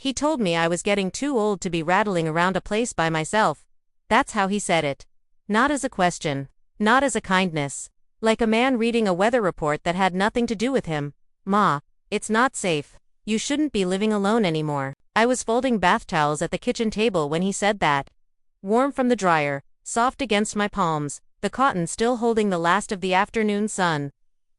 He told me I was getting too old to be rattling around a place by myself. That's how he said it. Not as a question. Not as a kindness. Like a man reading a weather report that had nothing to do with him. Ma, it's not safe. You shouldn't be living alone anymore. I was folding bath towels at the kitchen table when he said that. Warm from the dryer, soft against my palms, the cotton still holding the last of the afternoon sun.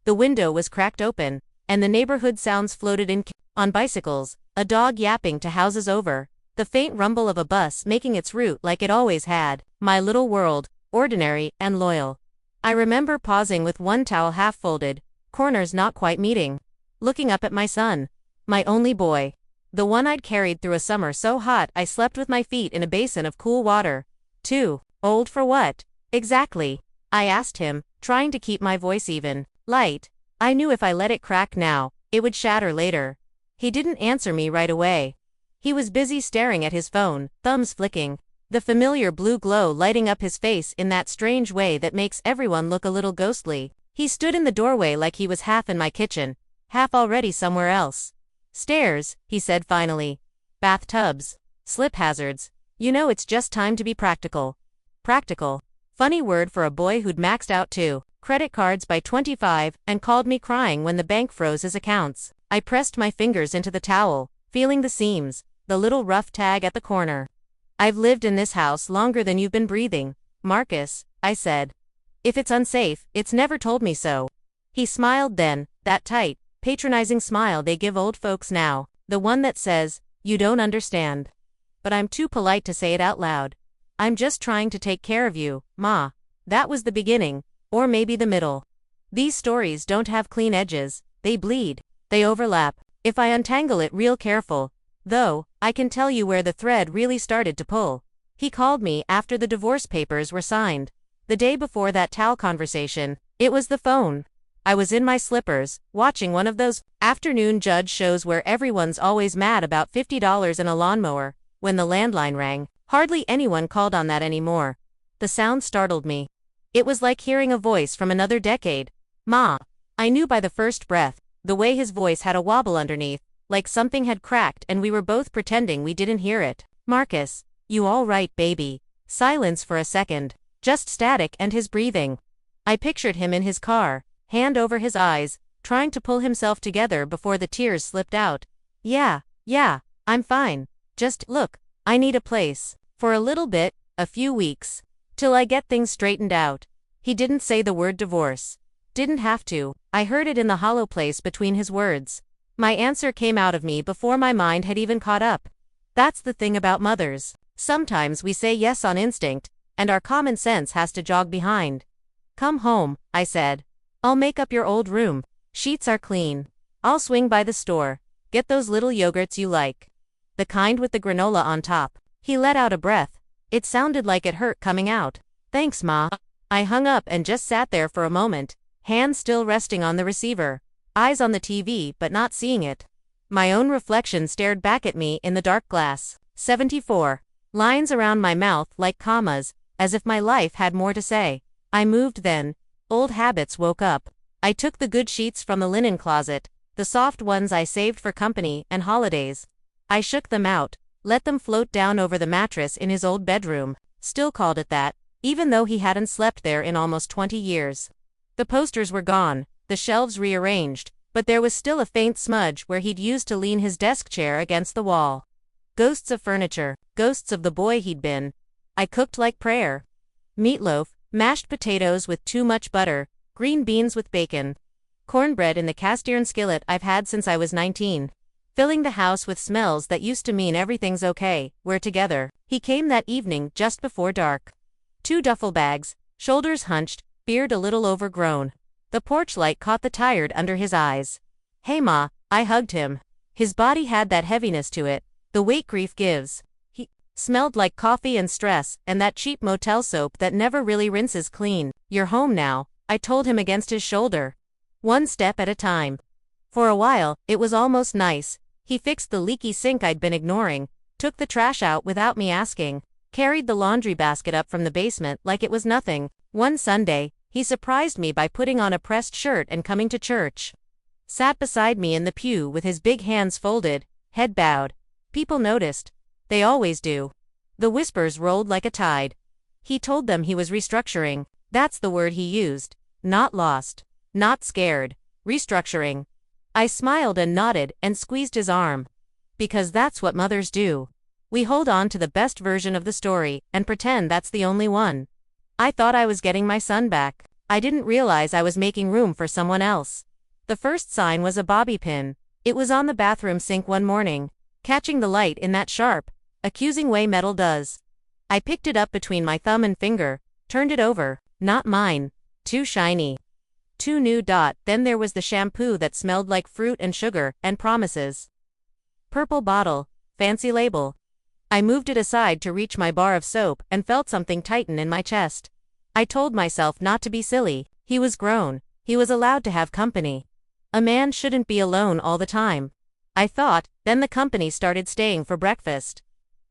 The window was cracked open, and the neighborhood sounds floated in. On bicycles, a dog yapping to houses over, the faint rumble of a bus making its route like it always had. My little world, ordinary and loyal. I remember pausing with one towel half folded, corners not quite meeting, looking up at my son, my only boy, the one I'd carried through a summer so hot I slept with my feet in a basin of cool water. Too old for what? Exactly? I asked him, trying to keep my voice even. Light. I knew if I let it crack now, it would shatter later. He didn't answer me right away. He was busy staring at his phone, thumbs flicking, the familiar blue glow lighting up his face in that strange way that makes everyone look a little ghostly. He stood in the doorway like he was half in my kitchen, half already somewhere else. Stairs, he said finally. Bathtubs. Slip hazards. You know it's just time to be practical. Practical. Funny word for a boy who'd maxed out 2 credit cards by 25 and called me crying when the bank froze his accounts. I pressed my fingers into the towel, feeling the seams, the little rough tag at the corner. I've lived in this house longer than you've been breathing, Marcus, I said. If it's unsafe, it's never told me so. He smiled then, that tight, patronizing smile they give old folks now, the one that says, you don't understand. But I'm too polite to say it out loud. I'm just trying to take care of you, Ma. That was the beginning, or maybe the middle. These stories don't have clean edges, they bleed. They overlap. If I untangle it real careful, though, I can tell you where the thread really started to pull. He called me after the divorce papers were signed. The day before that towel conversation, it was the phone. I was in my slippers, watching one of those afternoon judge shows where everyone's always mad about $50 in a lawnmower. When the landline rang, hardly anyone called on that anymore. The sound startled me. It was like hearing a voice from another decade. Ma. I knew by the first breath. The way his voice had a wobble underneath, like something had cracked and we were both pretending we didn't hear it. Marcus, you all right, baby? Silence for a second. Just static and his breathing. I pictured him in his car, hand over his eyes, trying to pull himself together before the tears slipped out. Yeah, I'm fine. Just, look, I need a place. For a little bit, a few weeks. Till I get things straightened out. He didn't say the word divorce. Didn't have to. I heard it in the hollow place between his words. My answer came out of me before my mind had even caught up. That's the thing about mothers. Sometimes we say yes on instinct, and our common sense has to jog behind. Come home, I said. I'll make up your old room. Sheets are clean. I'll swing by the store. Get those little yogurts you like. The kind with the granola on top. He let out a breath. It sounded like it hurt coming out. Thanks, Ma. I hung up and just sat there for a moment. Hands still resting on the receiver, eyes on the TV but not seeing it. My own reflection stared back at me in the dark glass. 74. Lines around my mouth like commas, as if my life had more to say. I moved then. Old habits woke up. I took the good sheets from the linen closet, the soft ones I saved for company and holidays. I shook them out, let them float down over the mattress in his old bedroom, still called it that, even though he hadn't slept there in almost 20 years. The posters were gone, the shelves rearranged, but there was still a faint smudge where he'd used to lean his desk chair against the wall. Ghosts of furniture, ghosts of the boy he'd been. I cooked like prayer. Meatloaf, mashed potatoes with too much butter, green beans with bacon. Cornbread in the cast iron skillet I've had since I was 19. Filling the house with smells that used to mean everything's okay, we're together. He came that evening just before dark. 2 duffel bags, shoulders hunched, beard a little overgrown. The porch light caught the tired under his eyes. Hey Ma, I hugged him. His body had that heaviness to it, the weight grief gives. He smelled like coffee and stress and that cheap motel soap that never really rinses clean. You're home now, I told him against his shoulder. One step at a time. For a while, it was almost nice. He fixed the leaky sink I'd been ignoring, took the trash out without me asking, carried the laundry basket up from the basement like it was nothing. One Sunday, he surprised me by putting on a pressed shirt and coming to church. Sat beside me in the pew with his big hands folded, head bowed. People noticed. They always do. The whispers rolled like a tide. He told them he was restructuring. That's the word he used. Not lost. Not scared. Restructuring. I smiled and nodded and squeezed his arm. Because that's what mothers do. We hold on to the best version of the story and pretend that's the only one. I thought I was getting my son back. I didn't realize I was making room for someone else. The first sign was a bobby pin. It was on the bathroom sink one morning, catching the light in that sharp, accusing way metal does. I picked it up between my thumb and finger, turned it over. Not mine. Too shiny. Too new. Then there was the shampoo that smelled like fruit and sugar and promises. Purple bottle, fancy label. I moved it aside to reach my bar of soap and felt something tighten in my chest. I told myself not to be silly. He was grown. He was allowed to have company. A man shouldn't be alone all the time. I thought, then the company started staying for breakfast.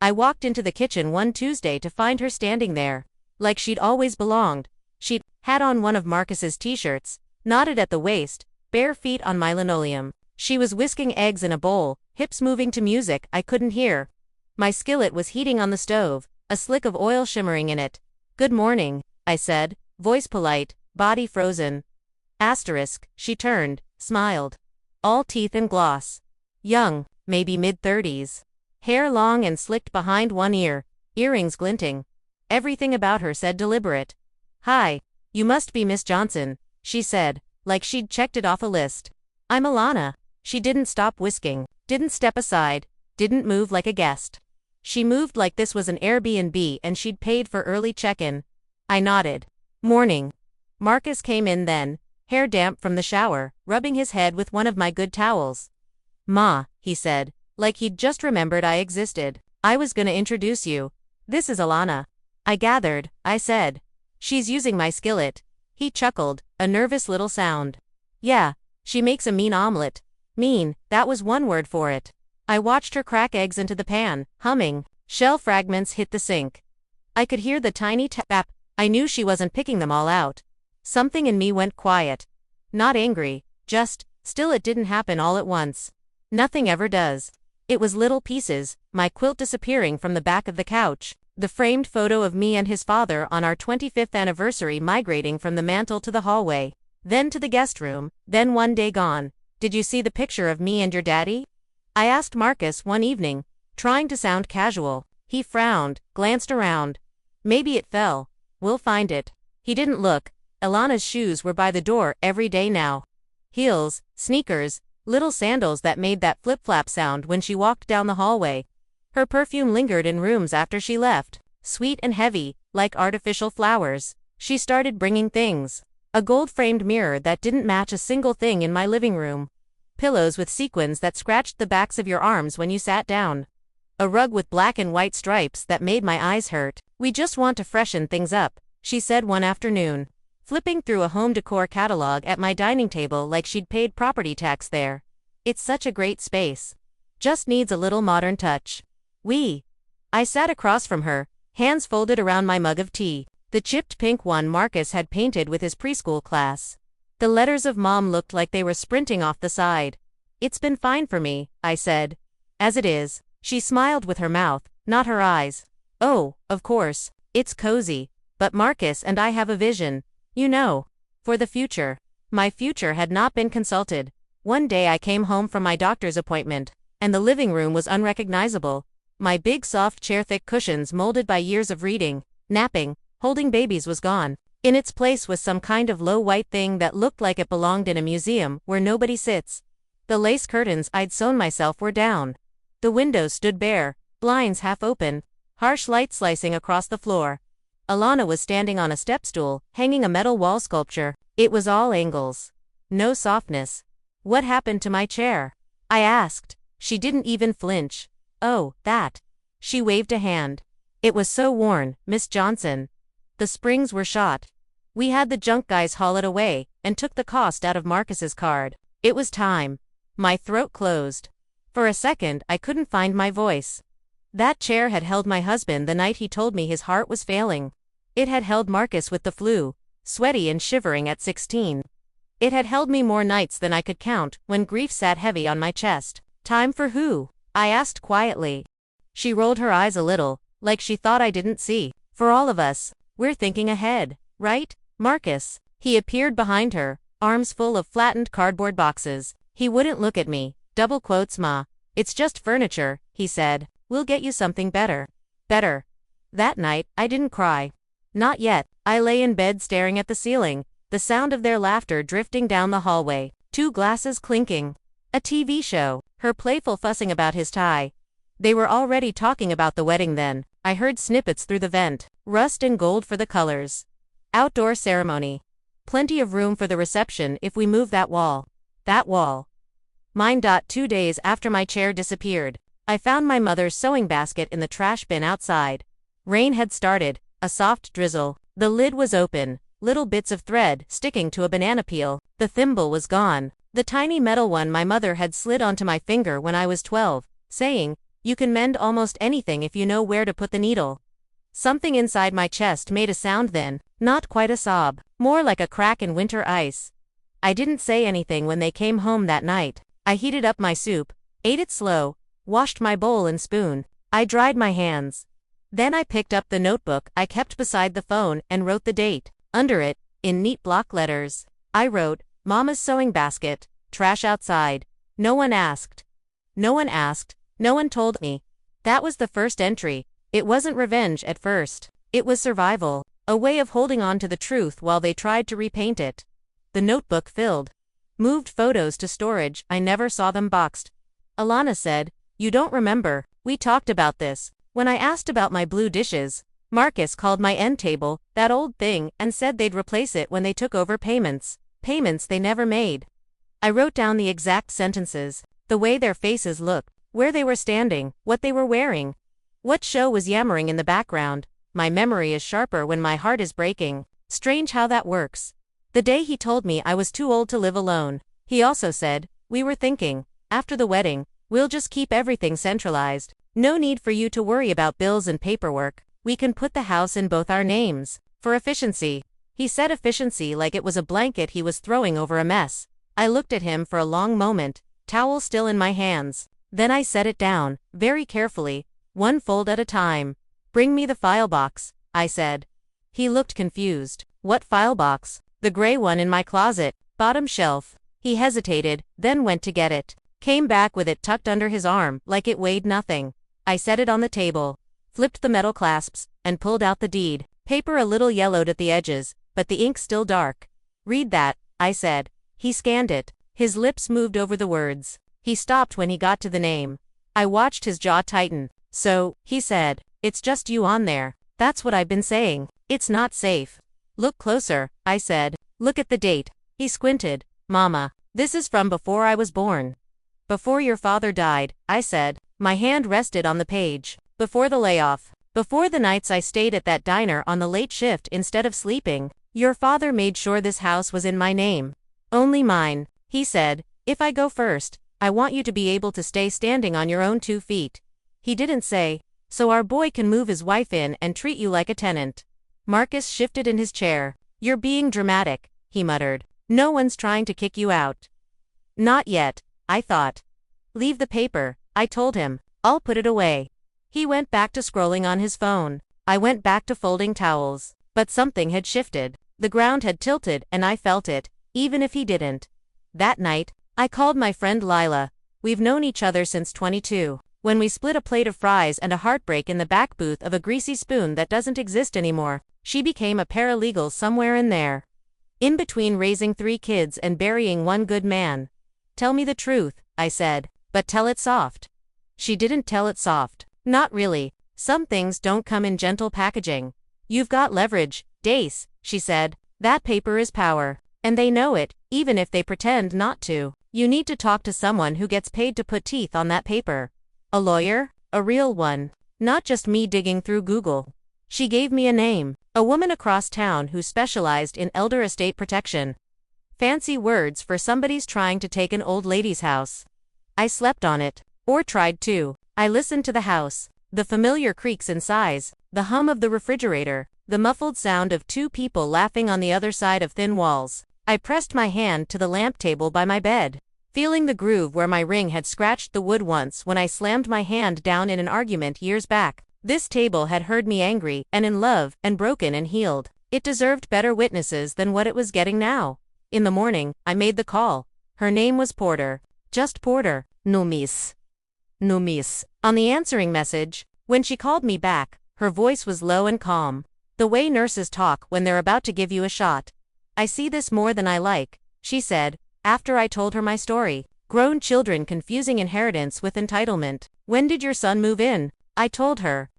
I walked into the kitchen one Tuesday to find her standing there, like she'd always belonged. She'd had on one of Marcus's t-shirts, knotted at the waist, bare feet on my linoleum. She was whisking eggs in a bowl, hips moving to music I couldn't hear. My skillet was heating on the stove, a slick of oil shimmering in it. "Good morning," I said, voice polite, body frozen. Asterisk, she turned, smiled. All teeth and gloss. Young, maybe mid-30s. Hair long and slicked behind one ear, earrings glinting. Everything about her said deliberate. "Hi, you must be Miss Johnson," she said, like she'd checked it off a list. "I'm Alana." She didn't stop whisking, didn't step aside, didn't move like a guest. She moved like this was an Airbnb and she'd paid for early check-in. I nodded. "Morning." Marcus came in then, hair damp from the shower, rubbing his head with one of my good towels. "Ma," he said, like he'd just remembered I existed. "I was gonna introduce you. This is Alana." "I gathered," I said. "She's using my skillet." He chuckled, a nervous little sound. "Yeah, she makes a mean omelet." Mean, that was one word for it. I watched her crack eggs into the pan, humming. Shell fragments hit the sink. I could hear the tiny tap. I knew she wasn't picking them all out. Something in me went quiet. Not angry, just, still it didn't happen all at once. Nothing ever does. It was little pieces, my quilt disappearing from the back of the couch, the framed photo of me and his father on our 25th anniversary migrating from the mantel to the hallway, then to the guest room, then one day gone. "Did you see the picture of me and your daddy?" I asked Marcus one evening, trying to sound casual. He frowned, glanced around. "Maybe it fell. We'll find it." He didn't look. Ilana's shoes were by the door every day now. Heels, sneakers, little sandals that made that flip-flap sound when she walked down the hallway. Her perfume lingered in rooms after she left, sweet and heavy, like artificial flowers. She started bringing things. A gold-framed mirror that didn't match a single thing in my living room. Pillows with sequins that scratched the backs of your arms when you sat down. A rug with black and white stripes that made my eyes hurt. "We just want to freshen things up," she said one afternoon, flipping through a home decor catalog at my dining table like she'd paid property tax there. "It's such a great space. Just needs a little modern touch." I sat across from her, hands folded around my mug of tea. The chipped pink one Marcus had painted with his preschool class. The letters of Mom looked like they were sprinting off the side. "It's been fine for me," I said. "As it is." She smiled with her mouth, not her eyes. "Oh, of course, it's cozy. But Marcus and I have a vision, you know, for the future." My future had not been consulted. One day I came home from my doctor's appointment, and the living room was unrecognizable. My big soft chair, thick cushions molded by years of reading, napping, holding babies was gone. In its place was some kind of low white thing that looked like it belonged in a museum where nobody sits. The lace curtains I'd sewn myself were down. The windows stood bare, blinds half open, harsh light slicing across the floor. Alana was standing on a step stool, hanging a metal wall sculpture. It was all angles. No softness. "What happened to my chair?" I asked. She didn't even flinch. "Oh, that." She waved a hand. "It was so worn, Miss Johnson. The springs were shot. We had the junk guys haul it away, and took the cost out of Marcus's card. It was time." My throat closed. For a second I couldn't find my voice. That chair had held my husband the night he told me his heart was failing. It had held Marcus with the flu, sweaty and shivering at 16. It had held me more nights than I could count when grief sat heavy on my chest. "Time for who?" I asked quietly. She rolled her eyes a little, like she thought I didn't see. For all of us, we're thinking ahead, right, Marcus? He appeared behind her, arms full of flattened cardboard boxes. He wouldn't look at me. Double quotes, Ma. It's just furniture, he said. We'll get you something better. Better. That night, I didn't cry. Not yet. I lay in bed staring at the ceiling, the sound of their laughter drifting down the hallway, 2 glasses clinking. A TV show, her playful fussing about his tie. They were already talking about the wedding then. I heard snippets through the vent. Rust and gold for the colors. Outdoor ceremony. Plenty of room for the reception if we move that wall. That wall. Mine. 2 days after my chair disappeared, I found my mother's sewing basket in the trash bin outside. Rain had started, a soft drizzle. The lid was open, little bits of thread sticking to a banana peel. The thimble was gone. The tiny metal one my mother had slid onto my finger when I was 12, saying, "You can mend almost anything if you know where to put the needle." Something inside my chest made a sound then, not quite a sob, more like a crack in winter ice. I didn't say anything when they came home that night. I heated up my soup, ate it slow, washed my bowl and spoon. I dried my hands. Then I picked up the notebook I kept beside the phone and wrote the date. Under it, in neat block letters, I wrote, "Mama's sewing basket, trash outside. No one asked. No one asked. No one told me." That was the first entry. It wasn't revenge at first. It was survival, a way of holding on to the truth while they tried to repaint it. The notebook filled. Moved photos to storage. I never saw them boxed. Alana said, "You don't remember, we talked about this." When I asked about my blue dishes, Marcus called my end table that old thing and said they'd replace it when they took over payments they never made. I wrote down the exact sentences, the way their faces looked, where they were standing, what they were wearing, what show was yammering in the background. My memory is sharper when my heart is breaking. Strange how that works. The day he told me I was too old to live alone, he also said, "We were thinking, after the wedding, we'll just keep everything centralized. No need for you to worry about bills and paperwork. We can put the house in both our names. For efficiency." He said efficiency like it was a blanket he was throwing over a mess. I looked at him for a long moment, towel still in my hands. Then I set it down, very carefully, one fold at a time. "Bring me the file box," I said. He looked confused. "What file box?" "The gray one in my closet, bottom shelf." He hesitated, then went to get it. Came back with it tucked under his arm, like it weighed nothing. I set it on the table, flipped the metal clasps, and pulled out the deed. Paper a little yellowed at the edges, but the ink still dark. "Read that," I said. He scanned it. His lips moved over the words. He stopped when he got to the name. I watched his jaw tighten. "So," he said, "it's just you on there." "That's what I've been saying. It's not safe." "Look closer," I said. "Look at the date." He squinted. "Mama, this is from before I was born." "Before your father died," I said. My hand rested on the page. "Before the layoff. Before the nights I stayed at that diner on the late shift instead of sleeping. Your father made sure this house was in my name. Only mine." He said, "If I go first, I want you to be able to stay standing on your own 2 feet." He didn't say, "So our boy can move his wife in and treat you like a tenant." Marcus shifted in his chair. "You're being dramatic," he muttered. "No one's trying to kick you out." "Not yet," I thought. "Leave the paper," I told him. "I'll put it away." He went back to scrolling on his phone. I went back to folding towels. But something had shifted. The ground had tilted and I felt it, even if he didn't. That night, I called my friend Lila. We've known each other since 22. When we split a plate of fries and a heartbreak in the back booth of a greasy spoon that doesn't exist anymore, she became a paralegal somewhere in there. In between raising 3 kids and burying one good man. "Tell me the truth," I said, "but tell it soft." She didn't tell it soft. "Not really. Some things don't come in gentle packaging." "You've got leverage, Dace," she said. "That paper is power. And they know it, even if they pretend not to. You need to talk to someone who gets paid to put teeth on that paper. A lawyer? A real one. Not just me digging through Google." She gave me a name. A woman across town who specialized in elder estate protection. Fancy words for somebody's trying to take an old lady's house. I slept on it. Or tried to. I listened to the house. The familiar creaks and sighs. The hum of the refrigerator. The muffled sound of 2 people laughing on the other side of thin walls. I pressed my hand to the lamp table by my bed. feeling the groove where my ring had scratched the wood once when I slammed my hand down in an argument years back. This table had heard me angry and in love and broken and healed. It deserved better witnesses than what it was getting now. In the morning, I made the call. Her name was Porter. Just Porter. No miss. No miss. On the answering message, when she called me back, her voice was low and calm. The way nurses talk when they're about to give you a shot. I see this more than I like, she said, after I told her my story. Grown children confusing inheritance with entitlement. When did your son move in? I told her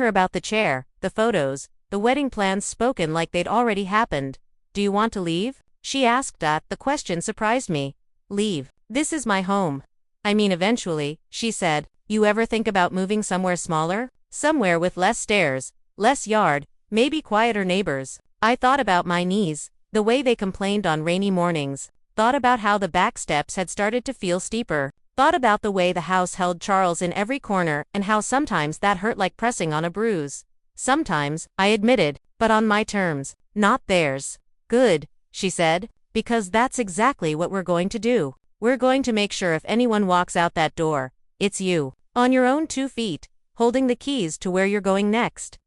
about the chair, the photos, the wedding plans spoken like they'd already happened. Do you want to leave? She asked. The question surprised me. Leave. This is my home. I mean eventually, she said. You ever think about moving somewhere smaller? Somewhere with less stairs, less yard, maybe quieter neighbors. I thought about my knees, the way they complained on rainy mornings. Thought about how the back steps had started to feel steeper. Thought about the way the house held Charles in every corner and how sometimes that hurt like pressing on a bruise. Sometimes, I admitted, but on my terms, not theirs. Good, she said, because that's exactly what we're going to do. We're going to make sure if anyone walks out that door, it's you, on your own 2 feet, holding the keys to where you're going next.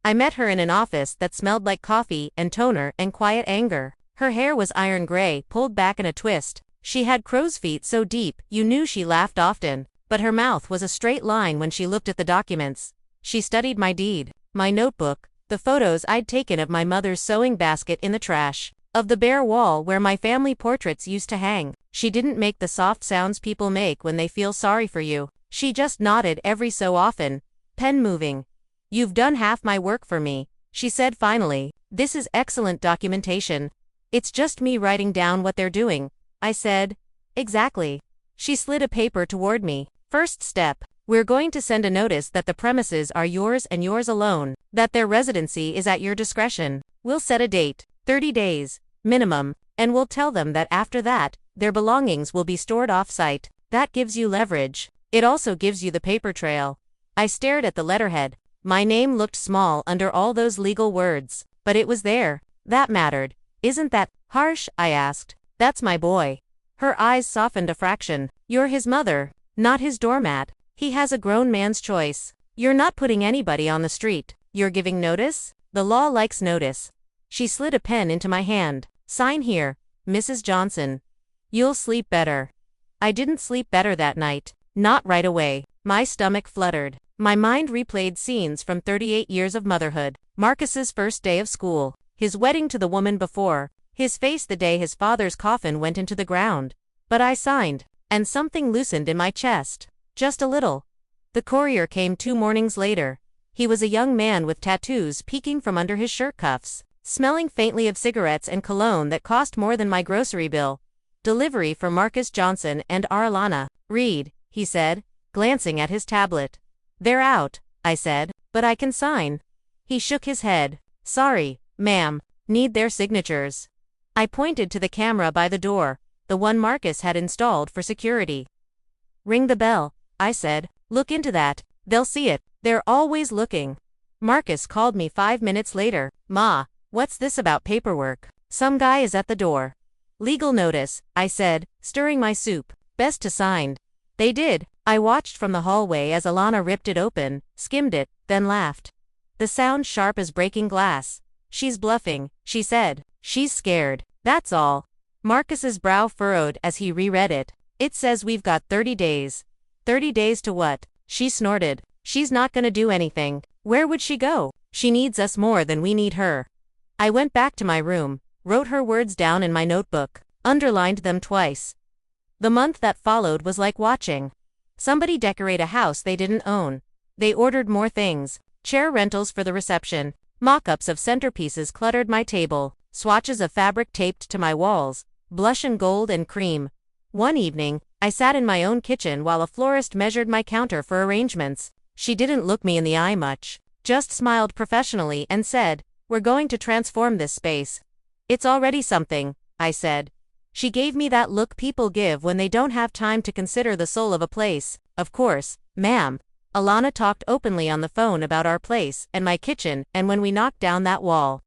I met her in an office that smelled like coffee and toner and quiet anger. Her hair was iron gray, pulled back in a twist. She had crow's feet so deep, you knew she laughed often, but her mouth was a straight line when she looked at the documents. She studied my deed, my notebook, the photos I'd taken of my mother's sewing basket in the trash, of the bare wall where my family portraits used to hang. She didn't make the soft sounds people make when they feel sorry for you. She just nodded every so often, pen moving. You've done half my work for me, she said finally. This is excellent documentation. It's just me writing down what they're doing. I said. Exactly. She slid a paper toward me. First step. We're going to send a notice that the premises are yours and yours alone, that their residency is at your discretion. We'll set a date, 30 days, minimum, and we'll tell them that after that, their belongings will be stored off-site. That gives you leverage. It also gives you the paper trail. I stared at the letterhead. My name looked small under all those legal words, but it was there. That mattered. Isn't that harsh? I asked. That's my boy. Her eyes softened a fraction. You're his mother, not his doormat. He has a grown man's choice. You're not putting anybody on the street. You're giving notice? The law likes notice. She slid a pen into my hand. Sign here, Mrs. Johnson. You'll sleep better. I didn't sleep better that night. Not right away. My stomach fluttered. My mind replayed scenes from 38 years of motherhood. Marcus's first day of school. His wedding to the woman before. His face the day his father's coffin went into the ground. But I signed, and something loosened in my chest. Just a little. The courier came 2 mornings later. He was a young man with tattoos peeking from under his shirt cuffs, smelling faintly of cigarettes and cologne that cost more than my grocery bill. Delivery for Marcus Johnson and Arlana. Read, he said, glancing at his tablet. They're out, I said, but I can sign. He shook his head. Sorry, ma'am, need their signatures. I pointed to the camera by the door, the one Marcus had installed for security. Ring the bell, I said. Look into that. They'll see it. They're always looking. Marcus called me 5 minutes later. Ma, what's this about paperwork? Some guy is at the door. Legal notice, I said, stirring my soup. Best to sign. They did. I watched from the hallway as Alana ripped it open, skimmed it, then laughed. The sound sharp as breaking glass. She's bluffing, she said. She's scared. That's all. Marcus's brow furrowed as he reread it. It says we've got 30 days. 30 days to what? She snorted. She's not gonna do anything. Where would she go? She needs us more than we need her. I went back to my room, wrote her words down in my notebook, underlined them twice. The month that followed was like watching somebody decorate a house they didn't own. They ordered more things, chair rentals for the reception, mock-ups of centerpieces cluttered my table, swatches of fabric taped to my walls, blush and gold and cream. One evening, I sat in my own kitchen while a florist measured my counter for arrangements. She didn't look me in the eye much, just smiled professionally and said, "We're going to transform this space." "It's already something," I said. She gave me that look people give when they don't have time to consider the soul of a place. "Of course, ma'am." Alana talked openly on the phone about our place and my kitchen and when we knocked down that wall.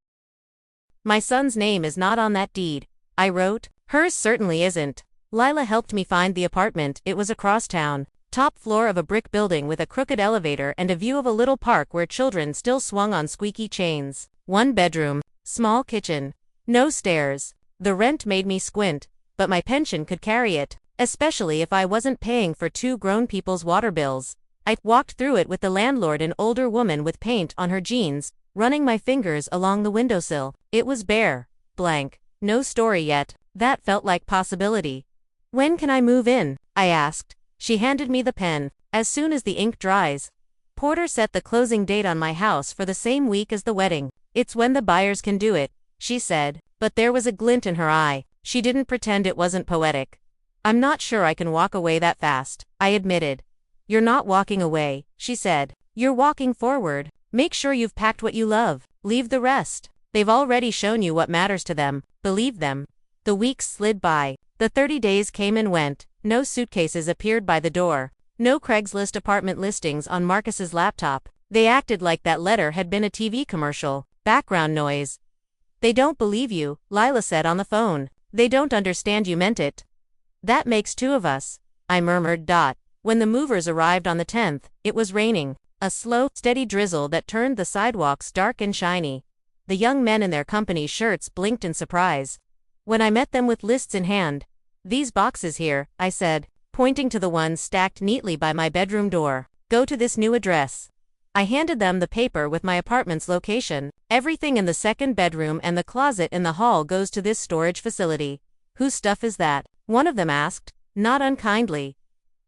"My son's name is not on that deed," I wrote. "Hers certainly isn't." Lila helped me find the apartment. It was across town. Top floor of a brick building with a crooked elevator and a view of a little park where children still swung on squeaky chains. 1 bedroom, small kitchen. No stairs. The rent made me squint, but my pension could carry it, especially if I wasn't paying for 2 grown people's water bills. I walked through it with the landlord, an older woman with paint on her jeans, running my fingers along the windowsill. It was bare. Blank. No story yet. That felt like possibility. When can I move in? I asked. She handed me the pen. As soon as the ink dries. Porter set the closing date on my house for the same week as the wedding. It's when the buyers can do it, she said, but there was a glint in her eye. She didn't pretend it wasn't poetic. I'm not sure I can walk away that fast, I admitted. You're not walking away, she said. You're walking forward. Make sure you've packed what you love. Leave the rest. They've already shown you what matters to them. Believe them. The weeks slid by. The 30 days came and went. No suitcases appeared by the door. No Craigslist apartment listings on Marcus's laptop. They acted like that letter had been a TV commercial. Background noise. They don't believe you, Lila said on the phone. They don't understand you meant it. That makes 2 of us, I murmured. When the movers arrived on the 10th, it was raining. A slow, steady drizzle that turned the sidewalks dark and shiny. The young men in their company shirts blinked in surprise. When I met them with lists in hand, "These boxes here," I said, pointing to the ones stacked neatly by my bedroom door. "Go to this new address." I handed them the paper with my apartment's location. "Everything in the 2nd bedroom and the closet in the hall goes to this storage facility." "Whose stuff is that?" one of them asked, not unkindly.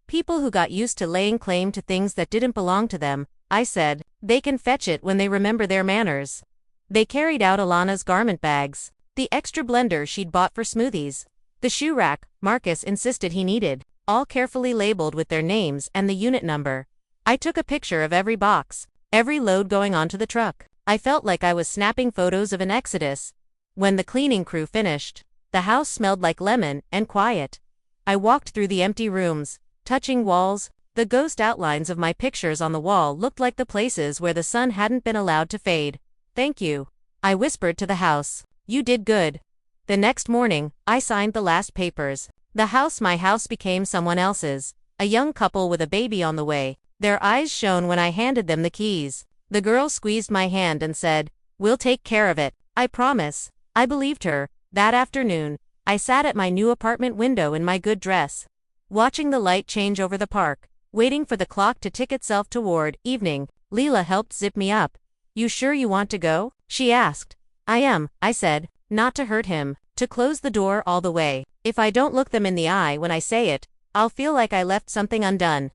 "People who got used to laying claim to things that didn't belong to them," I said. "They can fetch it when they remember their manners." They carried out Alana's garment bags, the extra blender she'd bought for smoothies, the shoe rack Marcus insisted he needed, all carefully labeled with their names and the unit number. I took a picture of every box, every load going onto the truck. I felt like I was snapping photos of an exodus. When the cleaning crew finished, the house smelled like lemon and quiet. I walked through the empty rooms, touching walls. The ghost outlines of my pictures on the wall looked like the places where the sun hadn't been allowed to fade. "Thank you," I whispered to the house. "You did good." The next morning, I signed the last papers. My house became someone else's. A young couple with a baby on the way. Their eyes shone when I handed them the keys. The girl squeezed my hand and said, "We'll take care of it, I promise." I believed her. That afternoon, I sat at my new apartment window in my good dress, watching the light change over the park, waiting for the clock to tick itself toward evening. Leela helped zip me up. "You sure you want to go?" she asked. "I am," I said, not to hurt him, to close the door all the way. If I don't look them in the eye when I say it, I'll feel like I left something undone.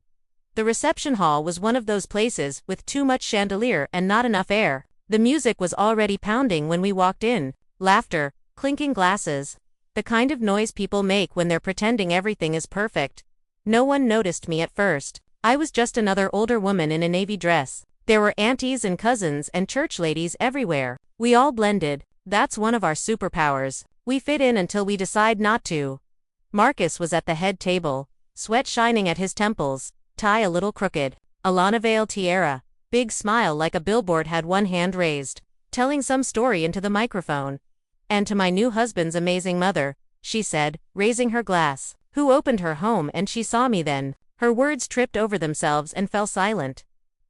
The reception hall was one of those places with too much chandelier and not enough air. The music was already pounding when we walked in. Laughter, clinking glasses. The kind of noise people make when they're pretending everything is perfect. No one noticed me at first. I was just another older woman in a navy dress. There were aunties and cousins and church ladies everywhere. We all blended. That's one of our superpowers. We fit in until we decide not to. Marcus was at the head table, sweat shining at his temples, tie a little crooked. Alana veil tiara, big smile like a billboard, had one hand raised, telling some story into the microphone. "And to my new husband's amazing mother," she said, raising her glass, "who opened her home and she saw me then." Her words tripped over themselves and fell silent.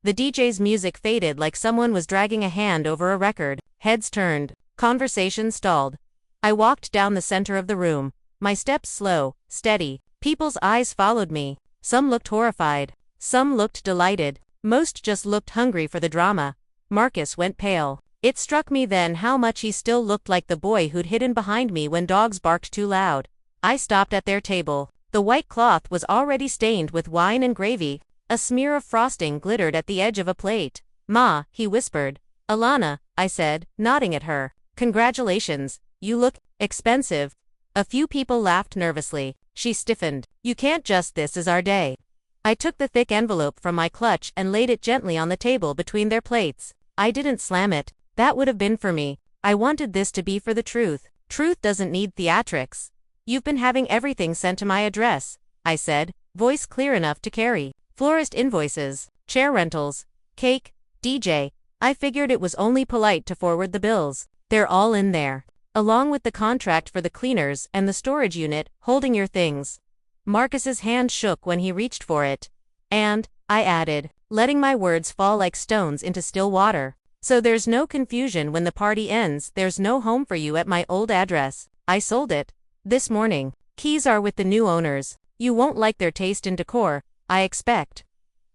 The DJ's music faded like someone was dragging a hand over a record. Heads turned. Conversation stalled. I walked down the center of the room, my steps slow, steady. People's eyes followed me. Some looked horrified. Some looked delighted. Most just looked hungry for the drama. Marcus went pale. It struck me then how much he still looked like the boy who'd hidden behind me when dogs barked too loud. I stopped at their table. The white cloth was already stained with wine and gravy. A smear of frosting glittered at the edge of a plate. "Ma," he whispered. "Alana," I said, nodding at her. "Congratulations. You look expensive." A few people laughed nervously. She stiffened. "You can't just, this is our day." I took the thick envelope from my clutch and laid it gently on the table between their plates. I didn't slam it. That would have been for me. I wanted this to be for the truth. Truth doesn't need theatrics. "You've been having everything sent to my address," I said, voice clear enough to carry. "Florist invoices, chair rentals, cake, DJ. I figured it was only polite to forward the bills. They're all in there." along with the contract for the cleaners and the storage unit, holding your things. Marcus's hand shook when he reached for it. And, I added, letting my words fall like stones into still water. So there's no confusion when the party ends, there's no home for you at my old address. I sold it. This morning. Keys are with the new owners. You won't like their taste in decor, I expect.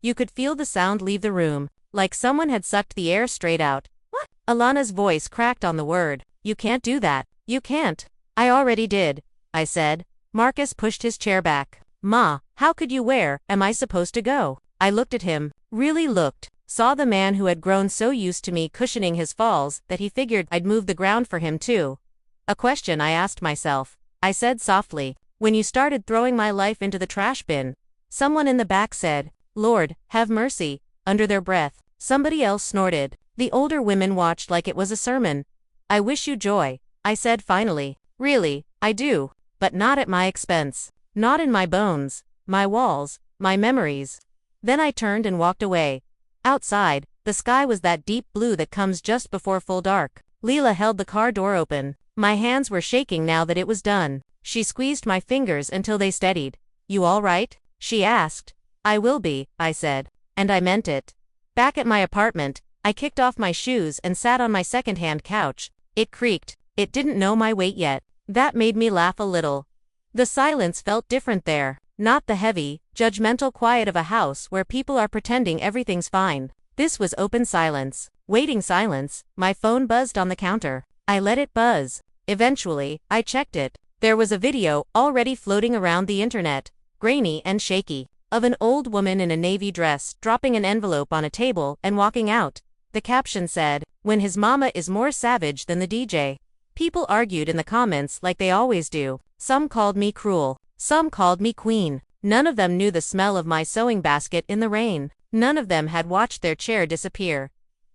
You could feel the sound leave the room, like someone had sucked the air straight out. What? Alana's voice cracked on the word. You can't do that. You can't. I already did, I said. Marcus pushed his chair back. Ma, how could you? Where am I supposed to go? I looked at him, really looked, saw the man who had grown so used to me cushioning his falls that he figured I'd move the ground for him too. A question I asked myself. I said softly, when you started throwing my life into the trash bin. Someone in the back said, Lord, have mercy, under their breath. Somebody else snorted. The older women watched like it was a sermon. I wish you joy, I said finally. Really, I do. But not at my expense. Not in my bones, my walls, my memories. Then I turned and walked away. Outside, the sky was that deep blue that comes just before full dark. Leela held the car door open. My hands were shaking now that it was done. She squeezed my fingers until they steadied. You all right? She asked. I will be, I said. And I meant it. Back at my apartment, I kicked off my shoes and sat on my second-hand couch. It creaked. It didn't know my weight yet. That made me laugh a little. The silence felt different there. Not the heavy, judgmental quiet of a house where people are pretending everything's fine. This was open silence. Waiting silence. My phone buzzed on the counter. I let it buzz. Eventually, I checked it. There was a video already floating around the internet, grainy and shaky, of an old woman in a navy dress dropping an envelope on a table and walking out. The caption said, when his mama is more savage than the DJ. People argued in the comments like they always do. Some called me cruel. Some called me queen. None of them knew the smell of my sewing basket in the rain. None of them had watched their chair disappear.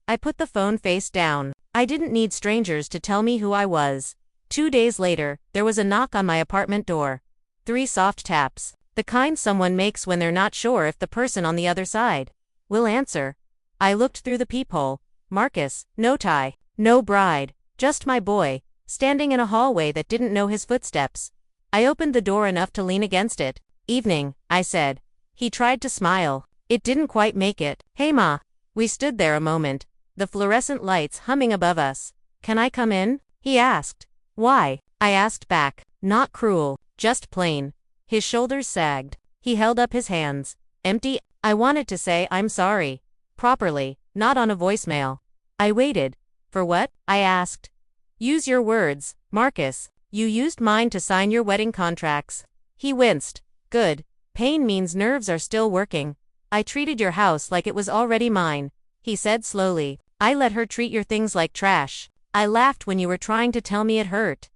I put the phone face down. I didn't need strangers to tell me who I was. 2 days later, there was a knock on my apartment door. 3 soft taps. The kind someone makes when they're not sure if the person on the other side will answer. I looked through the peephole. Marcus, no tie, no bride, just my boy, standing in a hallway that didn't know his footsteps. I opened the door enough to lean against it. Evening, I said. He tried to smile. It didn't quite make it. Hey ma. We stood there a moment, the fluorescent lights humming above us. Can I come in? He asked. Why? I asked back. Not cruel, just plain. His shoulders sagged. He held up his hands. Empty. I wanted to say I'm sorry. Properly, not on a voicemail. I waited. For what? I asked. Use your words, Marcus. You used mine to sign your wedding contracts. He winced. Good. Pain means nerves are still working. I treated your house like it was already mine. He said slowly. I let her treat your things like trash. I laughed when you were trying to tell me it hurt.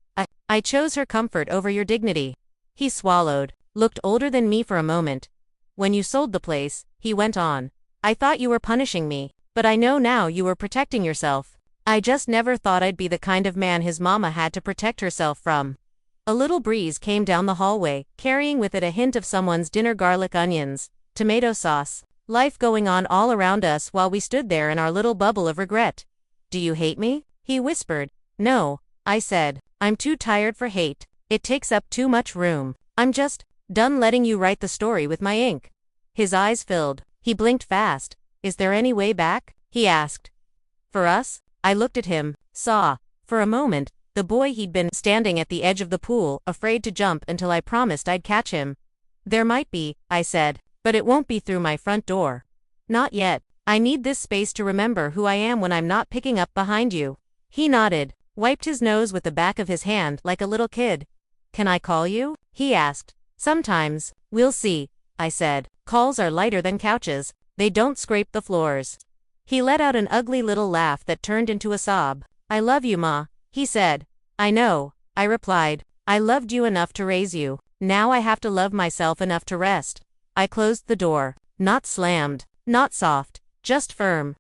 I chose her comfort over your dignity. He swallowed, looked older than me for a moment. When you sold the place, he went on. I thought you were punishing me, but I know now you were protecting yourself. I just never thought I'd be the kind of man his mama had to protect herself from. A little breeze came down the hallway, carrying with it a hint of someone's dinner garlic onions, tomato sauce, life going on all around us while we stood there in our little bubble of regret. Do you hate me? He whispered. No, I said. I'm too tired for hate. It takes up too much room. I'm just done letting you write the story with my ink. His eyes filled. He blinked fast. Is there any way back? He asked. For us? I looked at him, saw, for a moment, the boy he'd been standing at the edge of the pool, afraid to jump until I promised I'd catch him. There might be, I said, but it won't be through my front door. Not yet. I need this space to remember who I am when I'm not picking up behind you. He nodded, wiped his nose with the back of his hand like a little kid. Can I call you? He asked. Sometimes. We'll see, I said. Calls are lighter than couches. They don't scrape the floors. He let out an ugly little laugh that turned into a sob. I love you, Ma, he said. I know, I replied. I loved you enough to raise you. Now I have to love myself enough to rest. I closed the door. Not slammed, not soft, just firm.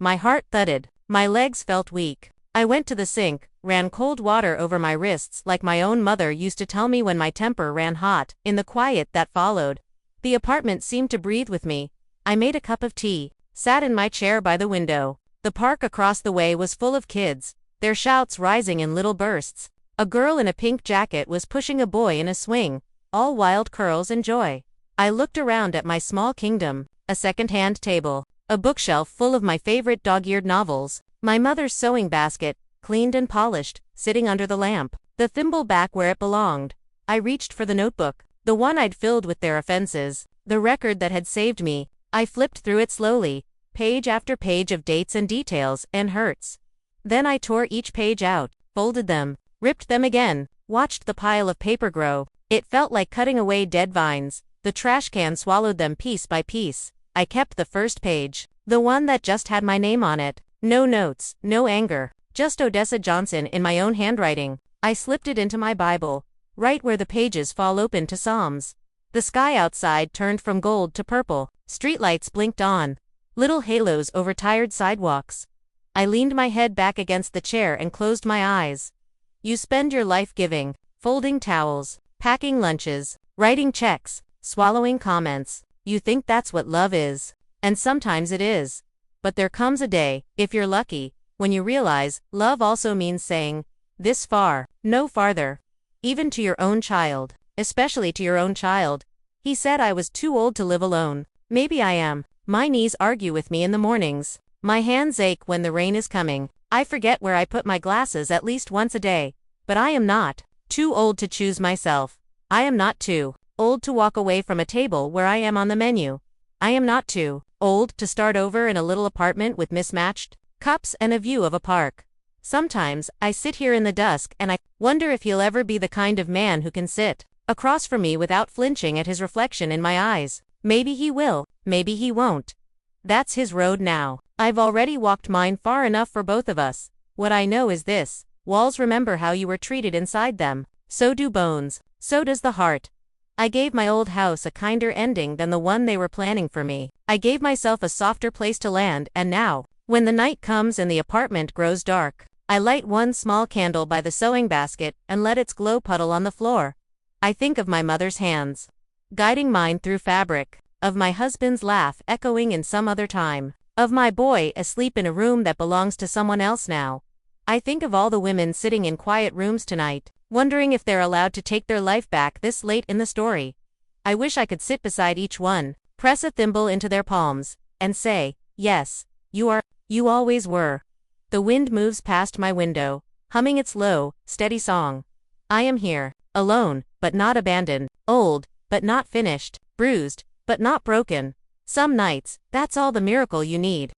My heart thudded. My legs felt weak. I went to the sink, ran cold water over my wrists like my own mother used to tell me when my temper ran hot. In the quiet that followed, the apartment seemed to breathe with me. I made a cup of tea, sat in my chair by the window. The park across the way was full of kids. their shouts rising in little bursts. A girl in a pink jacket was pushing a boy in a swing, all wild curls and joy. I looked around at my small kingdom, a second-hand table, a bookshelf full of my favorite dog-eared novels, my mother's sewing basket, cleaned and polished, sitting under the lamp, the thimble back where it belonged. I reached for the notebook, the one I'd filled with their offenses, the record that had saved me. I flipped through it slowly, page after page of dates and details and hurts. Then I tore each page out, folded them, ripped them again, watched the pile of paper grow. It felt like cutting away dead vines. The trash can swallowed them piece by piece. I kept the first page, the one that just had my name on it. No notes, no anger, just Odessa Johnson in my own handwriting. I slipped it into my Bible, right where the pages fall open to Psalms. The sky outside turned from gold to purple. Streetlights blinked on, little halos over tired sidewalks. I leaned my head back against the chair and closed my eyes. You spend your life giving, folding towels, packing lunches, writing checks, swallowing comments. You think that's what love is. And sometimes it is. But there comes a day, if you're lucky, when you realize love also means saying, this far, no farther. Even to your own child, especially to your own child. He said I was too old to live alone. Maybe I am. My knees argue with me in the mornings. My hands ache when the rain is coming. I forget where I put my glasses at least once a day. But I am not too old to choose myself. I am not too old to walk away from a table where I am on the menu. I am not too old to start over in a little apartment with mismatched cups and a view of a park. Sometimes, I sit here in the dusk and I wonder if he'll ever be the kind of man who can sit across from me without flinching at his reflection in my eyes. Maybe he will, maybe he won't. That's his road now. I've already walked mine far enough for both of us. What I know is this: walls remember how you were treated inside them. So do bones. So does the heart. I gave my old house a kinder ending than the one they were planning for me. I gave myself a softer place to land, and now, when the night comes and the apartment grows dark, I light one small candle by the sewing basket and let its glow puddle on the floor. I think of my mother's hands, guiding mine through fabric, of my husband's laugh echoing in some other time, of my boy asleep in a room that belongs to someone else now. I think of all the women sitting in quiet rooms tonight, wondering if they're allowed to take their life back this late in the story. I wish I could sit beside each one, press a thimble into their palms, and say, yes, you are, you always were. The wind moves past my window, humming its low, steady song. I am here, alone, but not abandoned, old, but not finished, bruised, but not broken. Some nights, that's all the miracle you need.